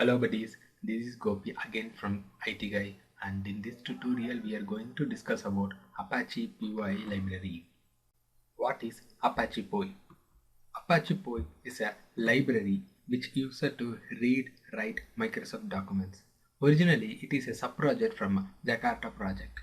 Hello buddies, this is Gopi again from IT Guy, and in this tutorial we are going to discuss about Apache POI Library. What is Apache POI? Apache POI is a library which uses to read, write Microsoft documents. Originally it is a sub-project from Jakarta project.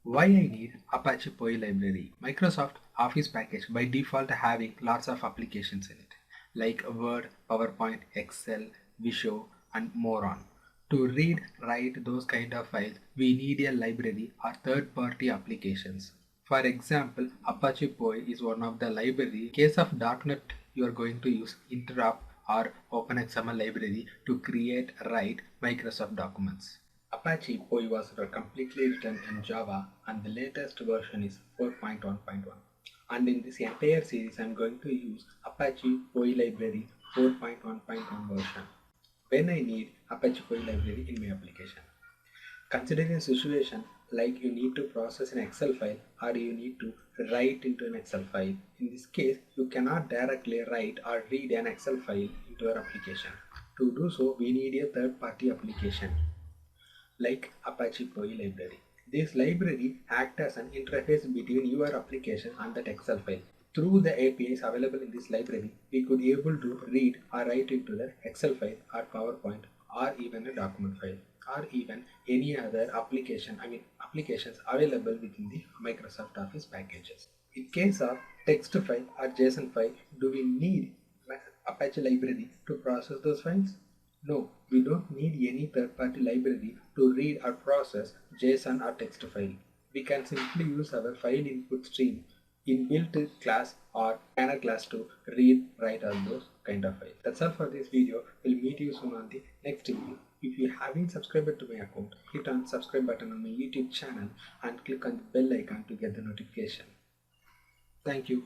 Why I need Apache POI Library? Microsoft Office package by default having lots of applications in it, like Word, PowerPoint, Excel, Visio, and more on. To read, write those kind of files, we need a library or third-party applications. For example, Apache POI is one of the library. In case of .NET, you are going to use Interop or OpenXML library to create, write Microsoft documents. Apache POI was completely written in Java and the latest version is 4.1.1. And in this entire series I am going to use Apache POI Library 4.1.1 version when I need Apache POI Library in my application. Considering a situation like you need to process an Excel file or you need to write into an Excel file. In this case, you cannot directly write or read an Excel file into your application. To do so, we need a third-party application like Apache POI Library. This library acts as an interface between your application and that Excel file. Through the APIs available in this library, we could be able to read or write into the Excel file or PowerPoint or even a document file or even any other applications available within the Microsoft Office packages. In case of text file or JSON file, do we need Apache library to process those files? No, we don't need any third-party library to read or process JSON or text file. We can simply use our file input stream inbuilt class or scanner class to read, write all those kind of files. That's all for this video. We'll meet you soon on the next video. If you haven't subscribed to my account, hit on subscribe button on my YouTube channel and click on the bell icon to get the notification. Thank you.